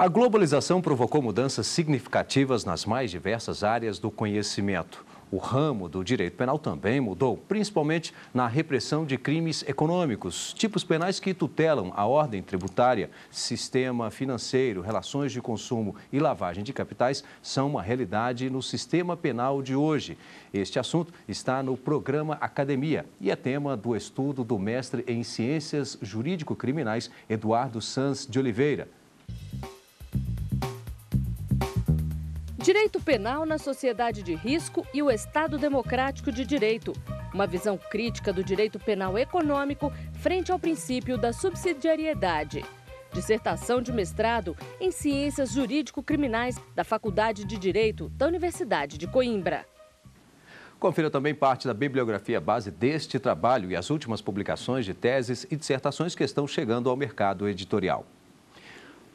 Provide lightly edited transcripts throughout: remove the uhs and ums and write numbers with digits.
A globalização provocou mudanças significativas nas mais diversas áreas do conhecimento. O ramo do direito penal também mudou, principalmente na repressão de crimes econômicos, tipos penais que tutelam a ordem tributária, sistema financeiro, relações de consumo e lavagem de capitais são uma realidade no sistema penal de hoje. Este assunto está no programa Academia e é tema do estudo do mestre em Ciências Jurídico-Criminais, Eduardo Sanz de Oliveira. Direito penal na sociedade de risco e o Estado democrático de direito. Uma visão crítica do direito penal econômico frente ao princípio da subsidiariedade. Dissertação de mestrado em Ciências Jurídico-Criminais da Faculdade de Direito da Universidade de Coimbra. Confira também parte da bibliografia base deste trabalho e as últimas publicações de teses e dissertações que estão chegando ao mercado editorial.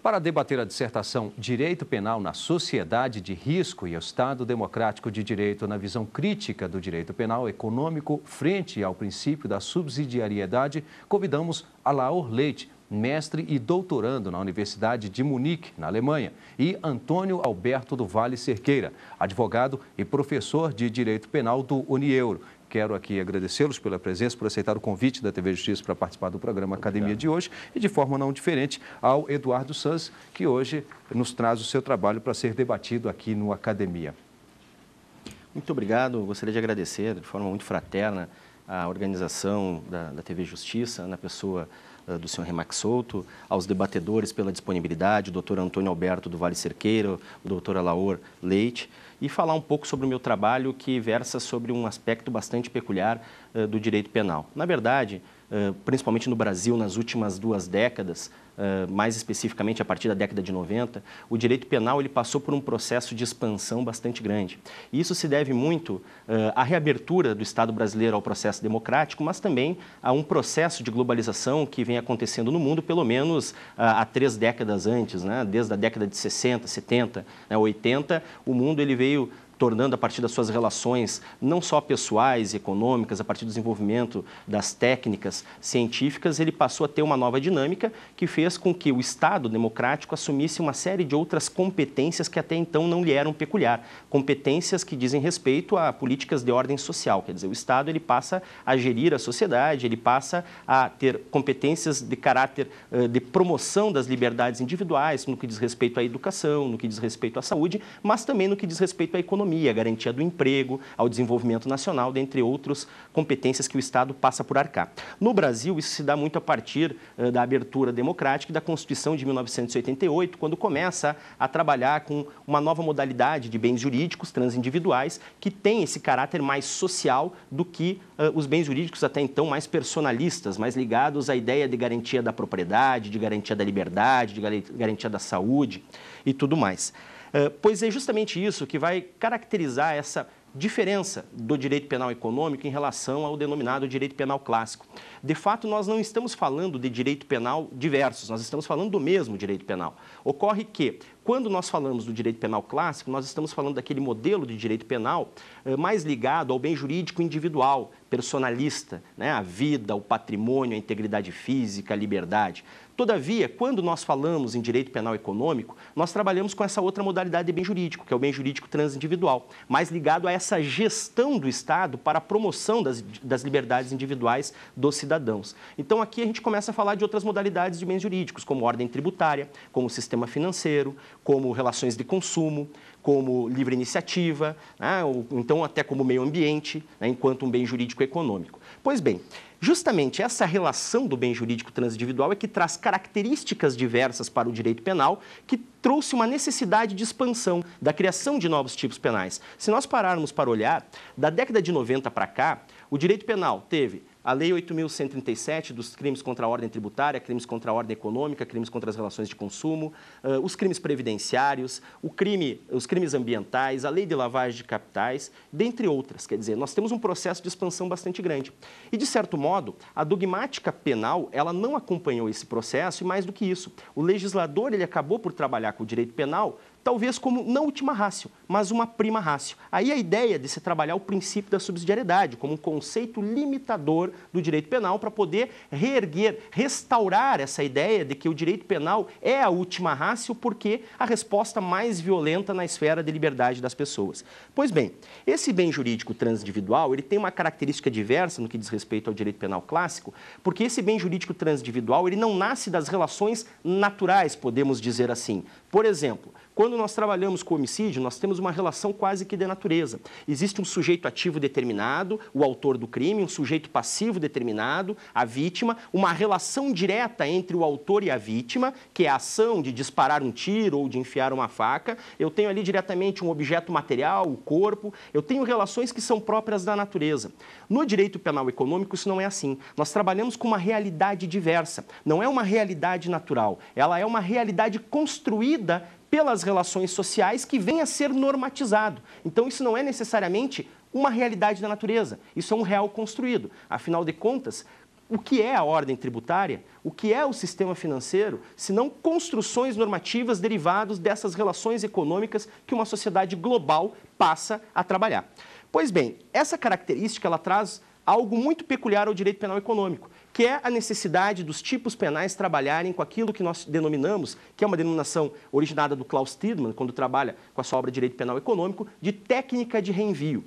Para debater a dissertação Direito Penal na Sociedade de Risco e o Estado Democrático de Direito na visão crítica do direito penal econômico frente ao princípio da subsidiariedade, convidamos Alaor Leite, mestre e doutorando na Universidade de Munique, na Alemanha, e Antônio Alberto do Vale Cerqueira, advogado e professor de Direito Penal do Unieuro. Quero aqui agradecê-los pela presença, por aceitar o convite da TV Justiça para participar do programa Academia de hoje e, de forma não diferente, ao Eduardo Sanz, que hoje nos traz o seu trabalho para ser debatido aqui no Academia. Muito obrigado. Gostaria de agradecer de forma muito fraterna a organização da TV Justiça, na pessoa do senhor Remax Souto, aos debatedores pela disponibilidade, o doutor Antônio Alberto do Vale Cerqueira, o doutor Alaor Leite, e falar um pouco sobre o meu trabalho que versa sobre um aspecto bastante peculiar do direito penal. Na verdade, principalmente no Brasil, nas últimas 2 décadas, mais especificamente a partir da década de 90, o direito penal ele passou por um processo de expansão bastante grande. E isso se deve muito à reabertura do Estado brasileiro ao processo democrático, mas também a um processo de globalização que vem acontecendo no mundo pelo menos há 3 décadas antes, né? Desde a década de 60, 70, 80, o mundo ele veio tornando, a partir das suas relações, não só pessoais e econômicas, a partir do desenvolvimento das técnicas científicas, ele passou a ter uma nova dinâmica que fez com que o Estado democrático assumisse uma série de outras competências que até então não lhe eram peculiar. Competências que dizem respeito a políticas de ordem social, quer dizer, o Estado ele passa a gerir a sociedade, ele passa a ter competências de caráter de promoção das liberdades individuais, no que diz respeito à educação, no que diz respeito à saúde, mas também no que diz respeito à economia, a garantia do emprego, ao desenvolvimento nacional, dentre outras competências que o Estado passa por arcar. No Brasil, isso se dá muito a partir da abertura democrática e da Constituição de 1988, quando começa a trabalhar com uma nova modalidade de bens jurídicos transindividuais que tem esse caráter mais social do que os bens jurídicos até então mais personalistas, mais ligados à ideia de garantia da propriedade, de garantia da liberdade, de garantia da saúde e tudo mais. Pois é justamente isso que vai caracterizar essa diferença do direito penal econômico em relação ao denominado direito penal clássico. De fato, nós não estamos falando de direito penal diversos, nós estamos falando do mesmo direito penal. Ocorre que, quando nós falamos do direito penal clássico, nós estamos falando daquele modelo de direito penal mais ligado ao bem jurídico individual, personalista, né? A vida, o patrimônio, a integridade física, a liberdade. Todavia, quando nós falamos em direito penal econômico, nós trabalhamos com essa outra modalidade de bem jurídico, que é o bem jurídico transindividual, mais ligado a essa gestão do Estado para a promoção das liberdades individuais dos cidadãos. Então, aqui a gente começa a falar de outras modalidades de bens jurídicos, como ordem tributária, como sistema financeiro, como relações de consumo, como livre iniciativa, né? Ou então até como meio ambiente, né? Enquanto um bem jurídico econômico. Pois bem, justamente essa relação do bem jurídico transindividual é que traz características diversas para o direito penal, que trouxe uma necessidade de expansão, da criação de novos tipos penais. Se nós pararmos para olhar, da década de 90 para cá, o direito penal teve a Lei 8.137 dos crimes contra a ordem tributária, crimes contra a ordem econômica, crimes contra as relações de consumo, os crimes previdenciários, os crimes ambientais, a Lei de lavagem de capitais, dentre outras. Quer dizer, nós temos um processo de expansão bastante grande. E, de certo modo, a dogmática penal, ela não acompanhou esse processo e, mais do que isso, o legislador ele acabou por trabalhar com o direito penal talvez como não última ratio, mas uma prima ratio. Aí a ideia de se trabalhar o princípio da subsidiariedade como um conceito limitador do direito penal para poder reerguer, restaurar essa ideia de que o direito penal é a última ratio porque a resposta mais violenta na esfera de liberdade das pessoas. Pois bem, esse bem jurídico transindividual, ele tem uma característica diversa no que diz respeito ao direito penal clássico, porque esse bem jurídico transindividual, ele não nasce das relações naturais, podemos dizer assim. Por exemplo, quando nós trabalhamos com homicídio, nós temos uma relação quase que de natureza. Existe um sujeito ativo determinado, o autor do crime, um sujeito passivo determinado, a vítima, uma relação direta entre o autor e a vítima, que é a ação de disparar um tiro ou de enfiar uma faca. Eu tenho ali diretamente um objeto material, o corpo. Eu tenho relações que são próprias da natureza. No direito penal econômico, isso não é assim. Nós trabalhamos com uma realidade diversa. Não é uma realidade natural. Ela é uma realidade construída pelas relações sociais que vem a ser normatizado. Então, isso não é necessariamente uma realidade da natureza, isso é um real construído. Afinal de contas, o que é a ordem tributária, o que é o sistema financeiro, se não construções normativas derivadas dessas relações econômicas que uma sociedade global passa a trabalhar. Pois bem, essa característica ela traz algo muito peculiar ao direito penal econômico, que é a necessidade dos tipos penais trabalharem com aquilo que nós denominamos, que é uma denominação originada do Klaus Tiedemann, quando trabalha com a sua obra Direito Penal Econômico, de técnica de reenvio.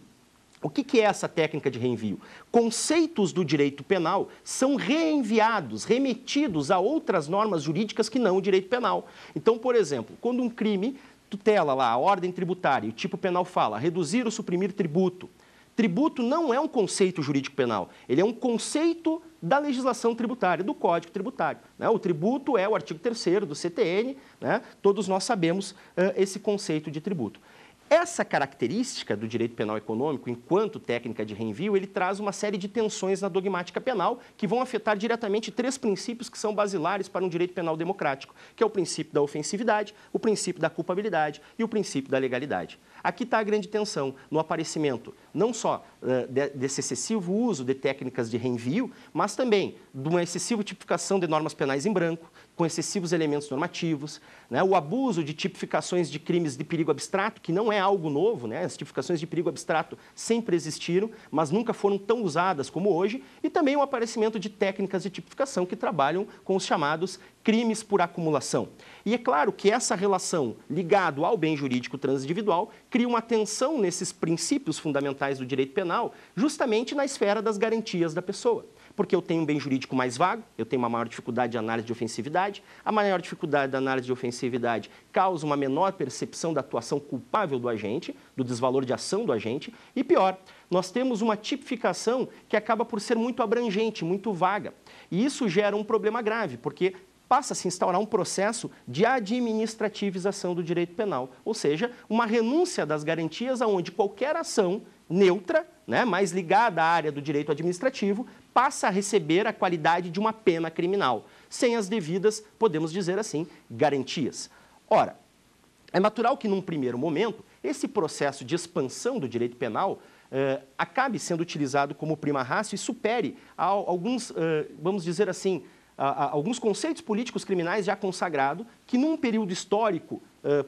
O que é essa técnica de reenvio? Conceitos do direito penal são reenviados, remetidos a outras normas jurídicas que não o direito penal. Então, por exemplo, quando um crime tutela lá a ordem tributária e o tipo penal fala reduzir ou suprimir tributo, tributo não é um conceito jurídico penal, ele é um conceito da legislação tributária, do Código Tributário. Né? O tributo é o artigo 3º do CTN, né? Todos nós sabemos esse conceito de tributo. Essa característica do direito penal econômico, enquanto técnica de reenvio, ele traz uma série de tensões na dogmática penal que vão afetar diretamente 3 princípios que são basilares para um direito penal democrático, que é o princípio da ofensividade, o princípio da culpabilidade e o princípio da legalidade. Aqui está a grande tensão no aparecimento não só desse excessivo uso de técnicas de reenvio, mas também de uma excessiva tipificação de normas penais em branco, com excessivos elementos normativos, né? O abuso de tipificações de crimes de perigo abstrato, que não é algo novo, né? As tipificações de perigo abstrato sempre existiram, mas nunca foram tão usadas como hoje, e também o aparecimento de técnicas de tipificação que trabalham com os chamados crimes por acumulação. E é claro que essa relação ligada ao bem jurídico transindividual cria uma tensão nesses princípios fundamentais do direito penal, justamente na esfera das garantias da pessoa. Porque eu tenho um bem jurídico mais vago, eu tenho uma maior dificuldade de análise de ofensividade, a maior dificuldade da análise de ofensividade causa uma menor percepção da atuação culpável do agente, do desvalor de ação do agente, e pior, nós temos uma tipificação que acaba por ser muito abrangente, muito vaga. E isso gera um problema grave, porque passa a se instaurar um processo de administrativização do direito penal, ou seja, uma renúncia das garantias aonde qualquer ação neutra, né, mais ligada à área do direito administrativo, passa a receber a qualidade de uma pena criminal, sem as devidas, podemos dizer assim, garantias. Ora, é natural que num primeiro momento, esse processo de expansão do direito penal acabe sendo utilizado como prima ratio e supere alguns, vamos dizer assim, alguns conceitos políticos criminais já consagrados, que num período histórico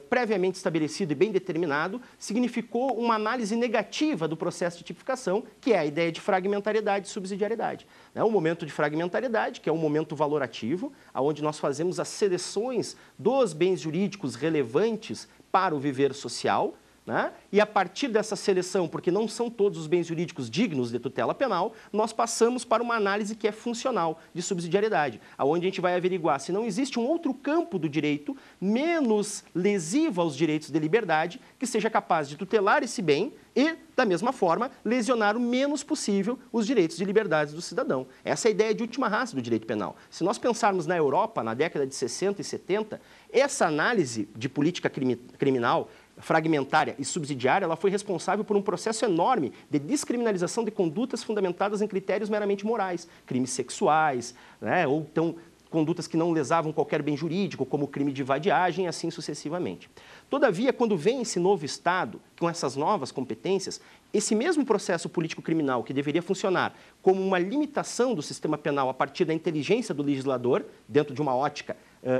previamente estabelecido e bem determinado, significou uma análise negativa do processo de tipificação, que é a ideia de fragmentariedade e subsidiariedade. O momento de fragmentariedade, que é um momento valorativo, onde nós fazemos as seleções dos bens jurídicos relevantes para o viver social, né? E a partir dessa seleção, porque não são todos os bens jurídicos dignos de tutela penal, nós passamos para uma análise que é funcional, de subsidiariedade, onde a gente vai averiguar se não existe um outro campo do direito menos lesivo aos direitos de liberdade que seja capaz de tutelar esse bem e, da mesma forma, lesionar o menos possível os direitos de liberdades do cidadão. Essa é a ideia de última ratio do direito penal. Se nós pensarmos na Europa, na década de 60 e 70, essa análise de política criminal fragmentária e subsidiária, ela foi responsável por um processo enorme de descriminalização de condutas fundamentadas em critérios meramente morais, crimes sexuais, né, ou então condutas que não lesavam qualquer bem jurídico, como o crime de vadiagem, assim sucessivamente. Todavia, quando vem esse novo Estado, com essas novas competências, esse mesmo processo político-criminal que deveria funcionar como uma limitação do sistema penal a partir da inteligência do legislador, dentro de uma ótica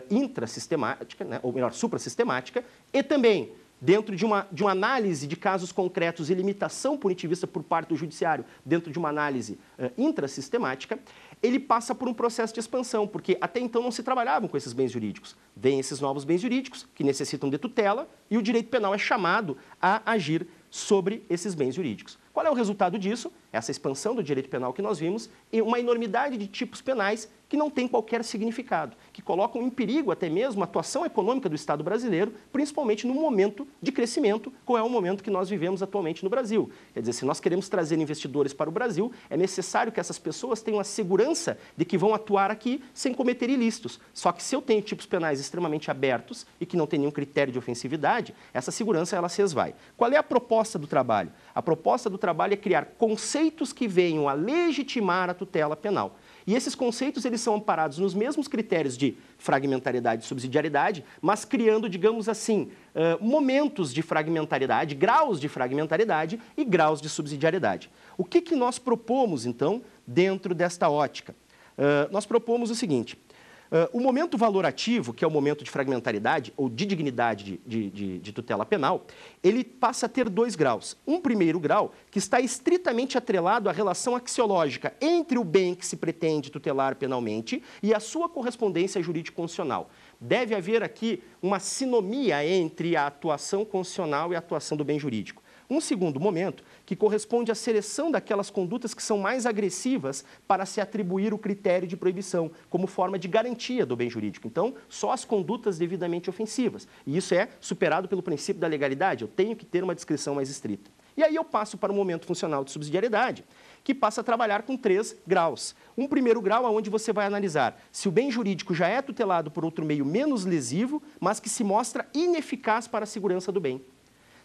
intrasistemática, né, ou melhor, suprassistemática, e também dentro de uma análise de casos concretos e limitação punitivista por parte do judiciário, dentro de uma análise intrasistemática, ele passa por um processo de expansão, porque até então não se trabalhavam com esses bens jurídicos. Vêm esses novos bens jurídicos, que necessitam de tutela, e o direito penal é chamado a agir sobre esses bens jurídicos. Qual é o resultado disso? Essa expansão do direito penal que nós vimos e uma enormidade de tipos penais que não tem qualquer significado, que colocam em perigo até mesmo a atuação econômica do Estado brasileiro, principalmente no momento de crescimento, qual é o momento que nós vivemos atualmente no Brasil. Quer dizer, se nós queremos trazer investidores para o Brasil, é necessário que essas pessoas tenham a segurança de que vão atuar aqui sem cometer ilícitos. Só que se eu tenho tipos penais extremamente abertos e que não tem nenhum critério de ofensividade, essa segurança ela se esvai. Qual é a proposta do trabalho? A proposta do trabalho é criar conceitos que venham a legitimar a tutela penal. E esses conceitos eles são amparados nos mesmos critérios de fragmentariedade e subsidiariedade, mas criando, digamos assim, momentos de fragmentariedade, graus de fragmentariedade e graus de subsidiariedade. O que nós propomos, então, dentro desta ótica? Nós propomos o seguinte: o momento valorativo, que é o momento de fragmentariedade ou de dignidade de tutela penal, ele passa a ter 2 graus. Um primeiro grau, que está estritamente atrelado à relação axiológica entre o bem que se pretende tutelar penalmente e a sua correspondência jurídico-constitucional. Deve haver aqui uma sinomia entre a atuação constitucional e a atuação do bem jurídico. Um segundo momento, que corresponde à seleção daquelas condutas que são mais agressivas para se atribuir o critério de proibição, como forma de garantia do bem jurídico. Então, só as condutas devidamente ofensivas. E isso é superado pelo princípio da legalidade, eu tenho que ter uma descrição mais estrita. E aí eu passo para o momento funcional de subsidiariedade, que passa a trabalhar com 3 graus. Um primeiro grau, onde você vai analisar se o bem jurídico já é tutelado por outro meio menos lesivo, mas que se mostra ineficaz para a segurança do bem.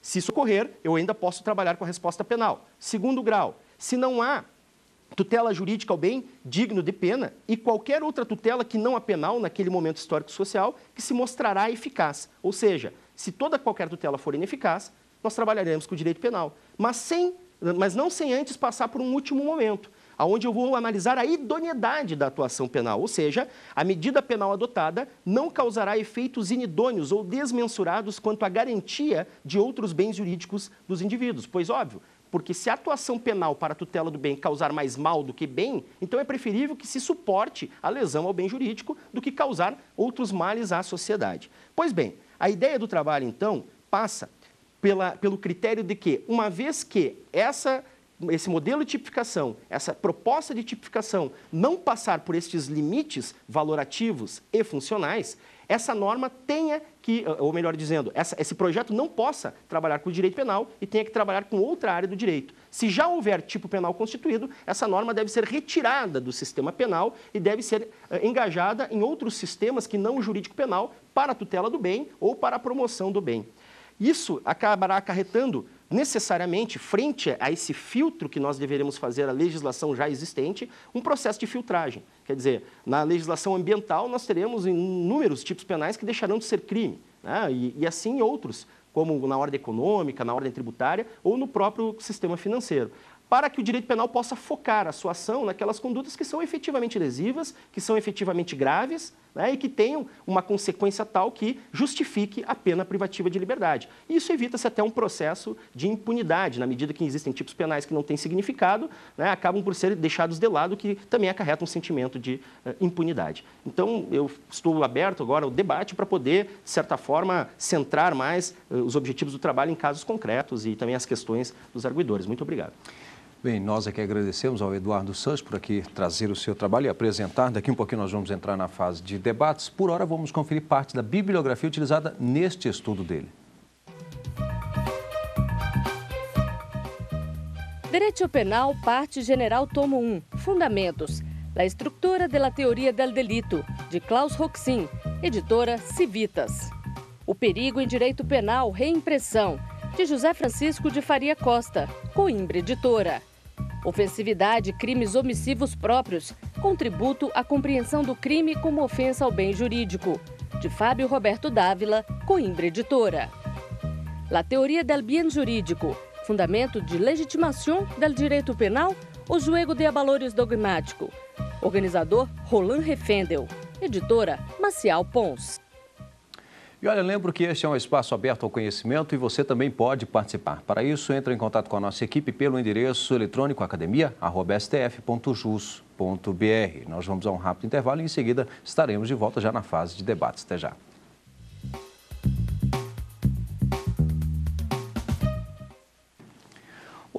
Se isso ocorrer, eu ainda posso trabalhar com a resposta penal. Segundo grau, se não há tutela jurídica ao bem digno de pena e qualquer outra tutela que não a penal naquele momento histórico-social que se mostrará eficaz. Ou seja, se qualquer tutela for ineficaz, nós trabalharemos com o direito penal, mas não sem antes passar por um último momento, onde eu vou analisar a idoneidade da atuação penal, ou seja, a medida penal adotada não causará efeitos inidôneos ou desmensurados quanto à garantia de outros bens jurídicos dos indivíduos. Pois, óbvio, porque se a atuação penal para a tutela do bem causar mais mal do que bem, então é preferível que se suporte a lesão ao bem jurídico do que causar outros males à sociedade. Pois bem, a ideia do trabalho, então, passa pelo critério de que, uma vez que esse modelo de tipificação, essa proposta de tipificação não passar por estes limites valorativos e funcionais, essa norma tenha que, ou melhor dizendo, esse projeto não possa trabalhar com o direito penal e tenha que trabalhar com outra área do direito. Se já houver tipo penal constituído, essa norma deve ser retirada do sistema penal e deve ser engajada em outros sistemas que não o jurídico penal para a tutela do bem ou para a promoção do bem. Isso acabará acarretando necessariamente, frente a esse filtro que nós deveremos fazer à legislação já existente, um processo de filtragem. Quer dizer, na legislação ambiental nós teremos inúmeros tipos penais que deixarão de ser crime, né? E assim outros, como na ordem econômica, na ordem tributária ou no próprio sistema financeiro, para que o direito penal possa focar a sua ação naquelas condutas que são efetivamente lesivas, que são efetivamente graves, né, e que tenham uma consequência tal que justifique a pena privativa de liberdade. E isso evita-se até um processo de impunidade, na medida que existem tipos penais que não têm significado, né, acabam por ser deixados de lado, que também acarreta um sentimento de impunidade. Então, eu estou aberto agora ao debate para poder, de certa forma, centrar mais os objetivos do trabalho em casos concretos e também as questões dos arguidores. Muito obrigado. Bem, nós aqui agradecemos ao Eduardo Sanches por aqui trazer o seu trabalho e apresentar. Daqui um pouquinho nós vamos entrar na fase de debates. Por hora, vamos conferir parte da bibliografia utilizada neste estudo dele. Direito Penal, parte general, tomo 1, Fundamentos, La estructura de la teoria del delito, de Klaus Roxin, editora Civitas. O perigo em direito penal, reimpressão, de José Francisco de Faria Costa, Coimbra Editora. Ofensividade, crimes omissivos próprios, contributo à compreensão do crime como ofensa ao bem jurídico, de Fábio Roberto Dávila, Coimbra Editora. La teoria del bien jurídico, fundamento de legitimação del direito penal, o juego de valores dogmático. Organizador Roland Refendel, Editora Maciel Pons. E olha, lembro que este é um espaço aberto ao conhecimento e você também pode participar. Para isso, entre em contato com a nossa equipe pelo endereço eletrônico academia@stf.jus.br. Nós vamos a um rápido intervalo e em seguida estaremos de volta já na fase de debates. Até já.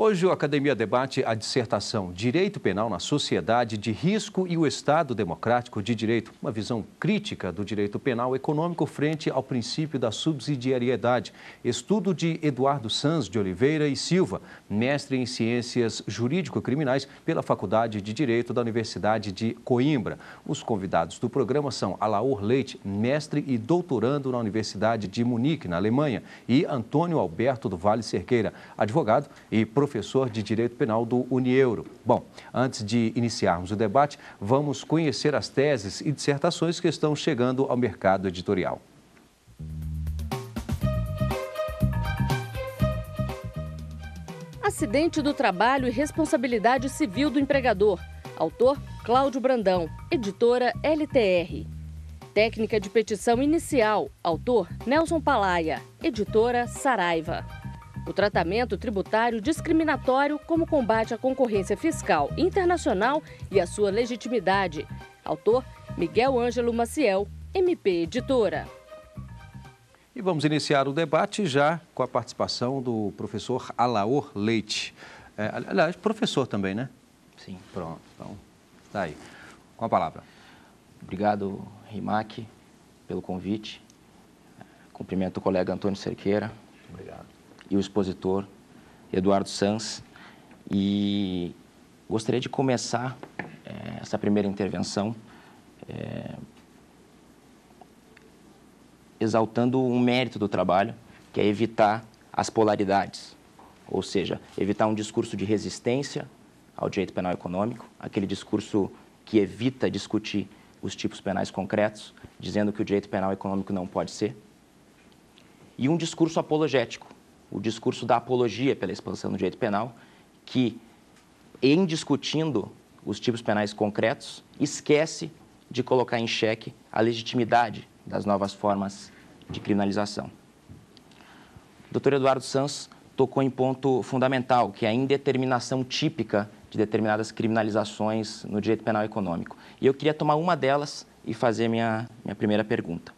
Hoje, a Academia debate a dissertação Direito Penal na Sociedade de Risco e o Estado Democrático de Direito, uma visão crítica do direito penal econômico frente ao princípio da subsidiariedade. Estudo de Eduardo Sanz de Oliveira e Silva, mestre em Ciências Jurídico-Criminais pela Faculdade de Direito da Universidade de Coimbra. Os convidados do programa são Alaor Leite, mestre e doutorando na Universidade de Munique, na Alemanha, e Antônio Alberto do Vale Cerqueira, advogado e professor de Direito Penal do Unieuro. Bom, antes de iniciarmos o debate, vamos conhecer as teses e dissertações que estão chegando ao mercado editorial. Acidente do trabalho e responsabilidade civil do empregador. Autor, Cláudio Brandão. Editora LTR. Técnica de petição inicial. Autor, Nelson Palaia. Editora Saraiva. O tratamento tributário discriminatório como combate à concorrência fiscal internacional e a sua legitimidade. Autor, Miguel Ângelo Maciel, MP Editora. E vamos iniciar o debate já com a participação do professor Alaor Leite. Aliás, professor também, né? Sim. Pronto, então, está aí. Com a palavra. Obrigado, Rimac, pelo convite. Cumprimento o colega Antônio Cerqueira. Obrigado. E o expositor Eduardo Sanz. E gostaria de começar essa primeira intervenção exaltando um mérito do trabalho, que é evitar as polaridades, ou seja, evitar um discurso de resistência ao direito penal econômico, aquele discurso que evita discutir os tipos penais concretos, dizendo que o direito penal econômico não pode ser, e um discurso apologético, o discurso da apologia pela expansão do direito penal, que, em discutindo os tipos penais concretos, esquece de colocar em xeque a legitimidade das novas formas de criminalização. O Dr. Eduardo Sanz tocou em ponto fundamental, que é a indeterminação típica de determinadas criminalizações no direito penal econômico. E eu queria tomar uma delas e fazer minha primeira pergunta.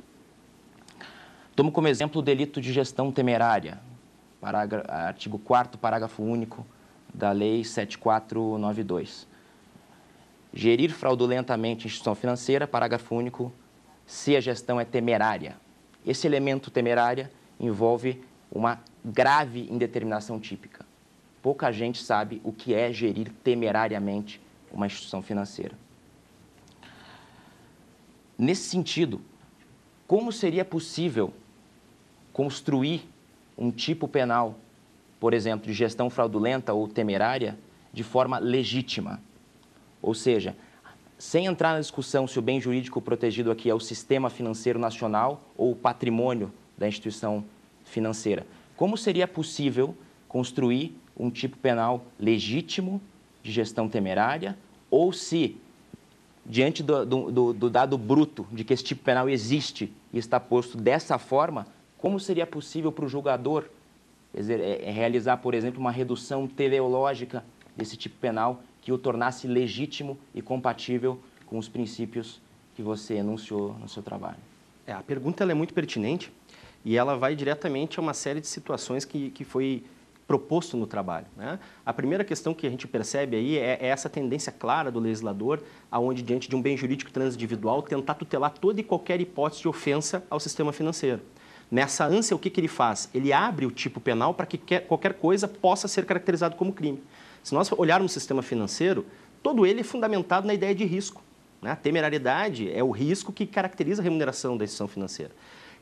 Tomo como exemplo o delito de gestão temerária, artigo 4º, parágrafo único da Lei 7492. Gerir fraudulentamente instituição financeira, parágrafo único, se a gestão é temerária. Esse elemento temerária envolve uma grave indeterminação típica. Pouca gente sabe o que é gerir temerariamente uma instituição financeira. Nesse sentido, como seria possível construir um tipo penal, por exemplo, de gestão fraudulenta ou temerária, de forma legítima? Ou seja, sem entrar na discussão se o bem jurídico protegido aqui é o sistema financeiro nacional ou o patrimônio da instituição financeira, como seria possível construir um tipo penal legítimo de gestão temerária, ou se, diante do dado bruto de que esse tipo penal existe e está posto dessa forma, como seria possível para o julgador realizar, por exemplo, uma redução teleológica desse tipo penal que o tornasse legítimo e compatível com os princípios que você enunciou no seu trabalho? A pergunta ela é muito pertinente e ela vai diretamente a uma série de situações que foi proposto no trabalho, né? A primeira questão que a gente percebe aí é essa tendência clara do legislador, aonde diante de um bem jurídico transindividual, tentar tutelar toda e qualquer hipótese de ofensa ao sistema financeiro. Nessa ânsia, o que ele faz? Ele abre o tipo penal para que qualquer coisa possa ser caracterizado como crime. Se nós olharmos o sistema financeiro, todo ele é fundamentado na ideia de risco, né? A temerariedade é o risco que caracteriza a remuneração da instituição financeira.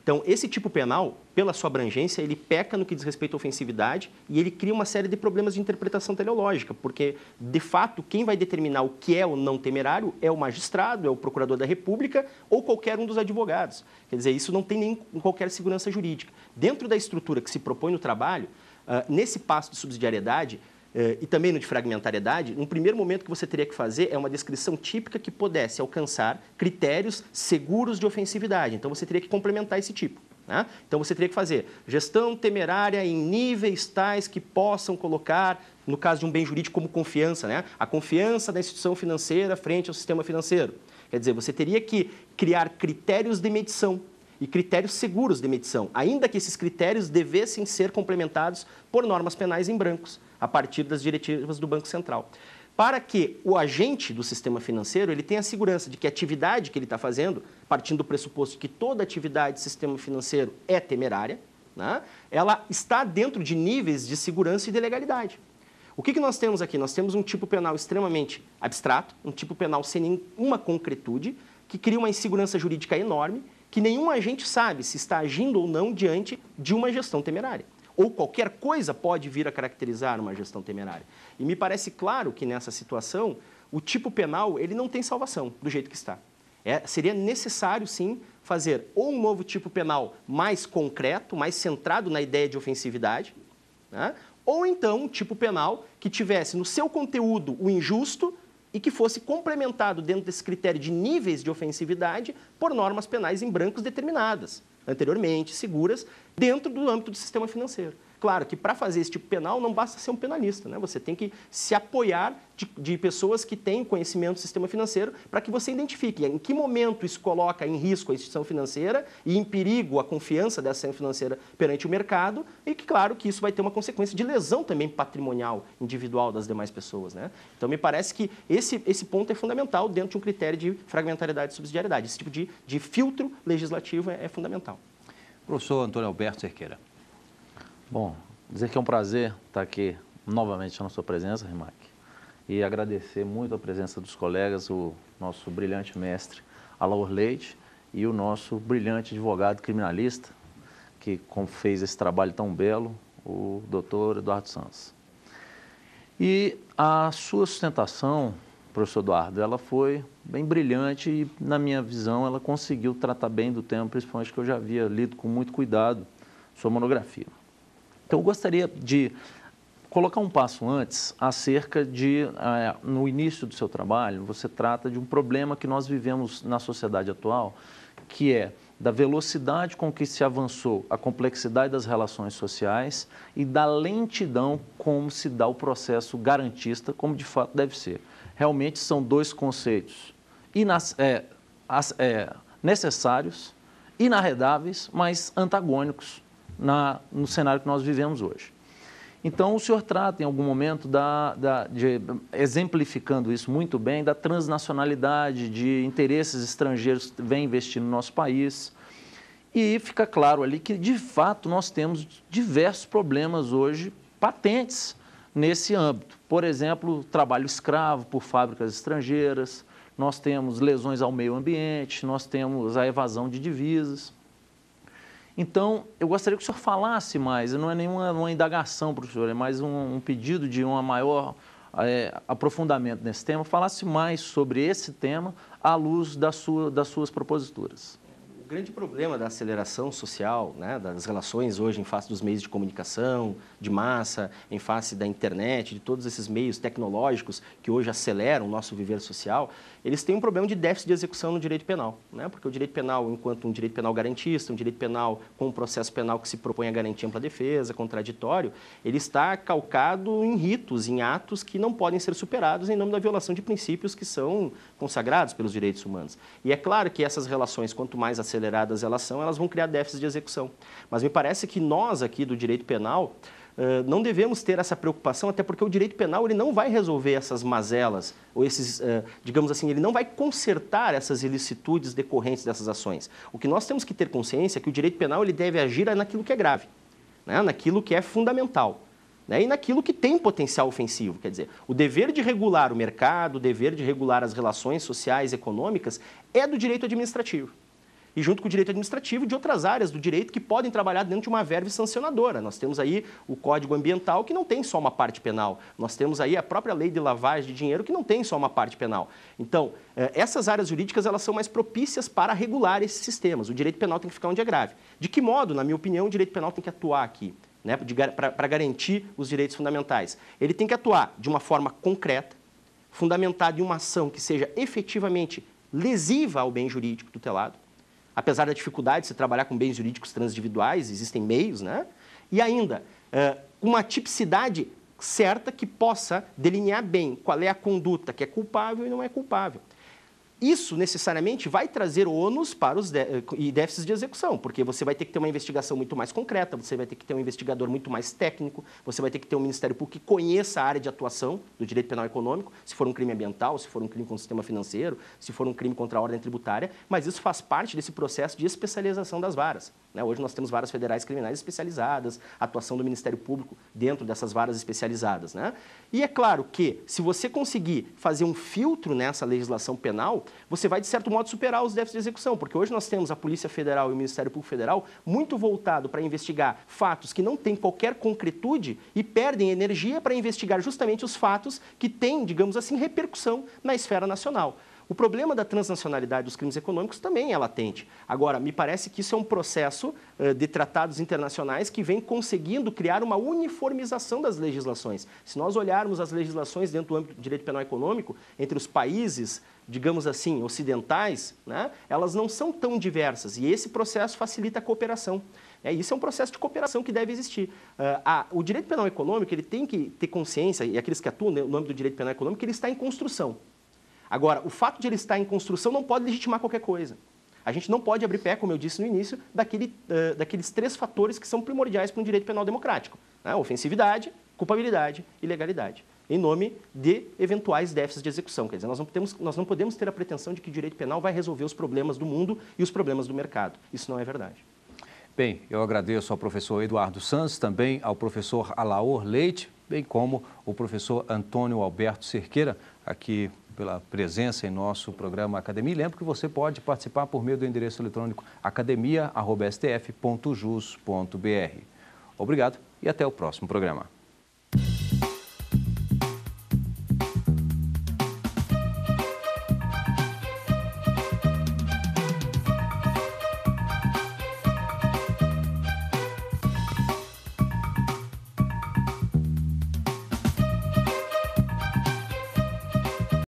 Então, esse tipo penal, pela sua abrangência, ele peca no que diz respeito à ofensividade e ele cria uma série de problemas de interpretação teleológica, porque, de fato, quem vai determinar o que é ou não temerário é o magistrado, é o procurador da República ou qualquer um dos advogados. Quer dizer, isso não tem nem qualquer segurança jurídica. Dentro da estrutura que se propõe no trabalho, nesse passo de subsidiariedade, e também no de fragmentariedade, no primeiro momento que você teria que fazer é uma descrição típica que pudesse alcançar critérios seguros de ofensividade. Então, você teria que complementar esse tipo. Né? Então, você teria que fazer gestão temerária em níveis tais que possam colocar, no caso de um bem jurídico, como confiança, né? A confiança da instituição financeira frente ao sistema financeiro. Quer dizer, você teria que criar critérios de medição e critérios seguros de medição, ainda que esses critérios devessem ser complementados por normas penais em brancos, a partir das diretivas do Banco Central. Para que o agente do sistema financeiro ele tenha a segurança de que a atividade que ele está fazendo, partindo do pressuposto de que toda atividade do sistema financeiro é temerária, né, ela está dentro de níveis de segurança e de legalidade. O que nós temos aqui? Nós temos um tipo penal extremamente abstrato, um tipo penal sem nenhuma concretude, que cria uma insegurança jurídica enorme, que nenhum agente sabe se está agindo ou não diante de uma gestão temerária. Ou qualquer coisa pode vir a caracterizar uma gestão temerária. E me parece claro que nessa situação, o tipo penal ele não tem salvação do jeito que está. Seria necessário, sim, fazer ou um novo tipo penal mais concreto, mais centrado na ideia de ofensividade, né? Ou então um tipo penal que tivesse no seu conteúdo o injusto e que fosse complementado dentro desse critério de níveis de ofensividade por normas penais em brancos determinadas, anteriormente, seguras, dentro do âmbito do sistema financeiro. Claro que para fazer esse tipo penal não basta ser um penalista, né? Você tem que se apoiar de pessoas que têm conhecimento do sistema financeiro para que você identifique em que momento isso coloca em risco a instituição financeira e em perigo a confiança dessa instituição financeira perante o mercado e que, claro, que isso vai ter uma consequência de lesão também patrimonial individual das demais pessoas, né? Então, me parece que esse ponto é fundamental dentro de um critério de fragmentariedade e subsidiariedade. Esse tipo de filtro legislativo é fundamental. Professor Antônio Alberto Cerqueira. Bom, dizer que é um prazer estar aqui novamente na sua presença, Rimac, e agradecer muito a presença dos colegas, o nosso brilhante mestre Alaor Leite e o nosso brilhante advogado criminalista, que fez esse trabalho tão belo, o doutor Eduardo Sanz. E a sua sustentação, professor Eduardo, ela foi bem brilhante e, na minha visão, ela conseguiu tratar bem do tema, principalmente que eu já havia lido com muito cuidado sua monografia. Então, eu gostaria de colocar um passo antes acerca de, no início do seu trabalho, você trata de um problema que nós vivemos na sociedade atual, que é da velocidade com que se avançou a complexidade das relações sociais e da lentidão como se dá o processo garantista, como de fato deve ser. Realmente são dois conceitos necessários, inarredáveis, mas antagônicos no cenário que nós vivemos hoje. Então, o senhor trata em algum momento, exemplificando isso muito bem, da transnacionalidade, de interesses estrangeiros que vêm investir no nosso país. E fica claro ali que, de fato, nós temos diversos problemas hoje patentes nesse âmbito. Por exemplo, trabalho escravo por fábricas estrangeiras, nós temos lesões ao meio ambiente, nós temos a evasão de divisas. Então, eu gostaria que o senhor falasse mais, não é nenhuma indagação, professor, é mais um pedido de um maior aprofundamento nesse tema, falasse mais sobre esse tema à luz das suas proposituras. O grande problema da aceleração social, né, das relações hoje em face dos meios de comunicação, de massa, em face da internet, de todos esses meios tecnológicos que hoje aceleram o nosso viver social, eles têm um problema de déficit de execução no direito penal, né? Porque o direito penal, enquanto um direito penal garantista, um direito penal com um processo penal que se propõe a garantir ampla defesa, contraditório, ele está calcado em ritos, em atos que não podem ser superados em nome da violação de princípios que são consagrados pelos direitos humanos. E é claro que essas relações, quanto mais aceleradas elas vão criar déficit de execução. Mas me parece que nós aqui do direito penal não devemos ter essa preocupação, até porque o direito penal ele não vai resolver essas mazelas, ou esses, digamos assim, ele não vai consertar essas ilicitudes decorrentes dessas ações. O que nós temos que ter consciência é que o direito penal ele deve agir naquilo que é grave, né? Naquilo que é fundamental, né? E naquilo que tem potencial ofensivo. Quer dizer, o dever de regular o mercado, o dever de regular as relações sociais e econômicas é do direito administrativo. E junto com o direito administrativo de outras áreas do direito que podem trabalhar dentro de uma verve sancionadora. Nós temos aí o Código Ambiental, que não tem só uma parte penal. Nós temos aí a própria lei de lavagem de dinheiro, que não tem só uma parte penal. Então, essas áreas jurídicas elas são mais propícias para regular esses sistemas. O direito penal tem que ficar onde é grave. De que modo, na minha opinião, o direito penal tem que atuar aqui? né, para garantir os direitos fundamentais. Ele tem que atuar de uma forma concreta, fundamentada em uma ação que seja efetivamente lesiva ao bem jurídico tutelado. Apesar da dificuldade de se trabalhar com bens jurídicos transindividuais, existem meios, né? E ainda, uma tipicidade certa que possa delinear bem qual é a conduta que é culpável e não é culpável. Isso, necessariamente, vai trazer ônus para os e déficits de execução, porque você vai ter que ter uma investigação muito mais concreta, você vai ter que ter um investigador muito mais técnico, você vai ter que ter um Ministério Público que conheça a área de atuação do direito penal econômico, se for um crime ambiental, se for um crime contra o sistema financeiro, se for um crime contra a ordem tributária, mas isso faz parte desse processo de especialização das varas, né? Hoje nós temos varas federais criminais especializadas, atuação do Ministério Público dentro dessas varas especializadas, né? E é claro que, se você conseguir fazer um filtro nessa legislação penal, você vai, de certo modo, superar os déficits de execução, porque hoje nós temos a Polícia Federal e o Ministério Público Federal muito voltado para investigar fatos que não têm qualquer concretude e perdem energia para investigar justamente os fatos que têm, digamos assim, repercussão na esfera nacional. O problema da transnacionalidade dos crimes econômicos também é latente. Agora, me parece que isso é um processo de tratados internacionais que vem conseguindo criar uma uniformização das legislações. Se nós olharmos as legislações dentro do âmbito do direito penal econômico, entre os países, digamos assim, ocidentais, né, elas não são tão diversas e esse processo facilita a cooperação. Isso é um processo de cooperação que deve existir. O direito penal econômico ele tem que ter consciência, e aqueles que atuam no âmbito do direito penal econômico, que ele está em construção. Agora, o fato de ele estar em construção não pode legitimar qualquer coisa. A gente não pode abrir pé, como eu disse no início, daqueles 3 fatores que são primordiais para um direito penal democrático, né? Ofensividade, culpabilidade e legalidade, em nome de eventuais déficits de execução. Quer dizer, nós não podemos ter a pretensão de que o direito penal vai resolver os problemas do mundo e os problemas do mercado. Isso não é verdade. Bem, eu agradeço ao professor Eduardo Sanz, também ao professor Alaor Leite, bem como o professor Antônio Alberto Cerqueira, aqui pela presença em nosso programa Academia. E lembro que você pode participar por meio do endereço eletrônico academia@stf.jus.br. Obrigado e até o próximo programa.